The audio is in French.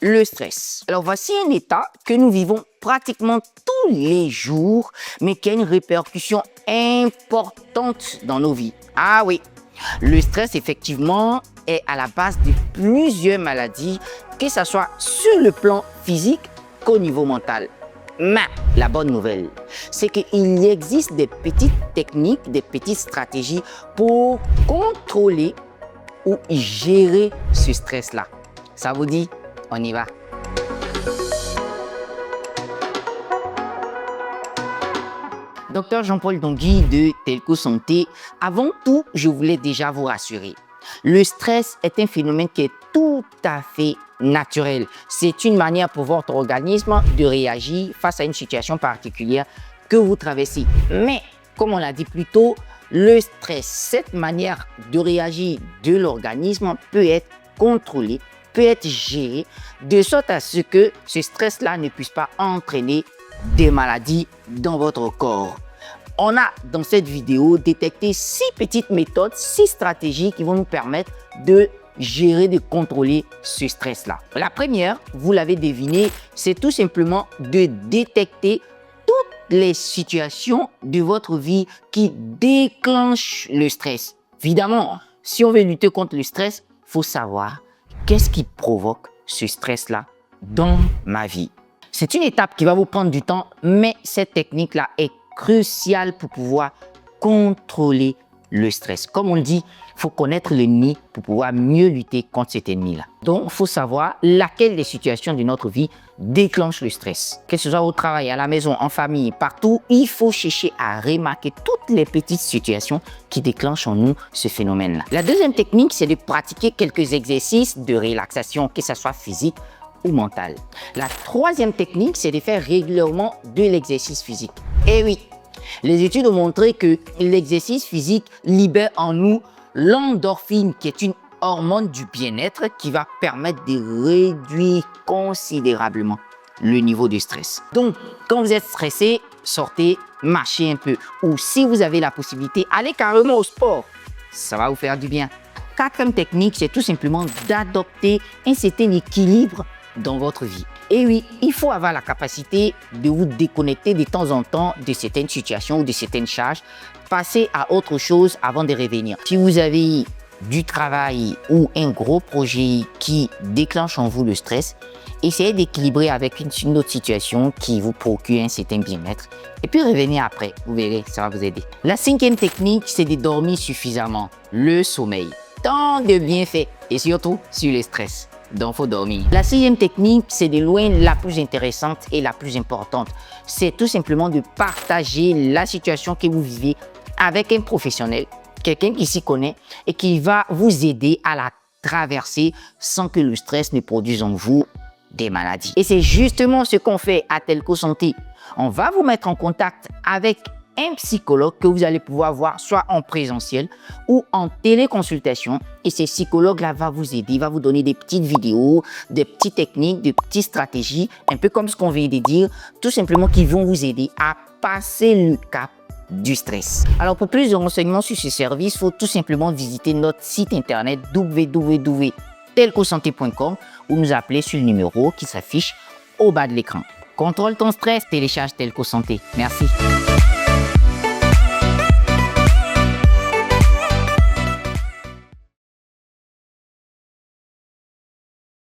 Le stress. Alors voici un état que nous vivons pratiquement tous les jours, mais qui a une répercussion importante dans nos vies. Ah oui, le stress effectivement est à la base de plusieurs maladies, que ce soit sur le plan physique qu'au niveau mental. Mais la bonne nouvelle, c'est qu'il existe des petites techniques, des petites stratégies pour contrôler ou gérer ce stress-là. Ça vous dit? On y va. Docteur Jean-Paul Dongui de Telco Santé. Avant tout, je voulais déjà vous rassurer. Le stress est un phénomène qui est tout à fait naturel. C'est une manière pour votre organisme de réagir face à une situation particulière que vous traversez. Mais, comme on l'a dit plus tôt, le stress, cette manière de réagir de l'organisme peut être contrôlée, peut être géré de sorte à ce que ce stress-là ne puisse pas entraîner des maladies dans votre corps. On a dans cette vidéo détecté 6 petites méthodes, 6 stratégies qui vont nous permettre de gérer, de contrôler ce stress-là. La première, vous l'avez deviné, c'est tout simplement de détecter toutes les situations de votre vie qui déclenchent le stress. Évidemment, si on veut lutter contre le stress, il faut savoir qu'est-ce qui provoque ce stress-là dans ma vie. C'est une étape qui va vous prendre du temps, mais cette technique-là est cruciale pour pouvoir contrôler le stress. Comme on le dit, il faut connaître l'ennemi pour pouvoir mieux lutter contre cet ennemi-là. Donc, il faut savoir laquelle des situations de notre vie déclenche le stress. Que ce soit au travail, à la maison, en famille, partout, il faut chercher à remarquer toutes les petites situations qui déclenchent en nous ce phénomène-là. La deuxième technique, c'est de pratiquer quelques exercices de relaxation, que ce soit physique ou mental. La troisième technique, c'est de faire régulièrement de l'exercice physique. Et oui, les études ont montré que l'exercice physique libère en nous l'endorphine, qui est une hormone du bien-être qui va permettre de réduire considérablement le niveau de stress. Donc, quand vous êtes stressé, sortez, marchez un peu. Ou si vous avez la possibilité, allez carrément au sport. Ça va vous faire du bien. Quatrième technique, c'est tout simplement d'adopter un certain équilibre dans votre vie. Et oui, il faut avoir la capacité de vous déconnecter de temps en temps de certaines situations ou de certaines charges, passer à autre chose avant de revenir. Si vous avez du travail ou un gros projet qui déclenche en vous le stress, essayez d'équilibrer avec une autre situation qui vous procure un certain bien-être et puis revenez après, vous verrez, ça va vous aider. La cinquième technique, c'est de dormir suffisamment, le sommeil. Tant de bienfaits et surtout sur le stress. Donc, il faut dormir. La sixième technique, c'est de loin la plus intéressante et la plus importante. C'est tout simplement de partager la situation que vous vivez avec un professionnel, quelqu'un qui s'y connaît et qui va vous aider à la traverser sans que le stress ne produise en vous des maladies. Et c'est justement ce qu'on fait à Telco Santé. On va vous mettre en contact avec un psychologue que vous allez pouvoir voir soit en présentiel ou en téléconsultation. Et ce psychologue-là va vous aider, il va vous donner des petites vidéos, des petites techniques, des petites stratégies, un peu comme ce qu'on vient de dire, tout simplement qui vont vous aider à passer le cap du stress. Alors pour plus de renseignements sur ce service, il faut tout simplement visiter notre site internet www.telcosanté.com ou nous appeler sur le numéro qui s'affiche au bas de l'écran. Contrôle ton stress, télécharge Telco Santé. Merci.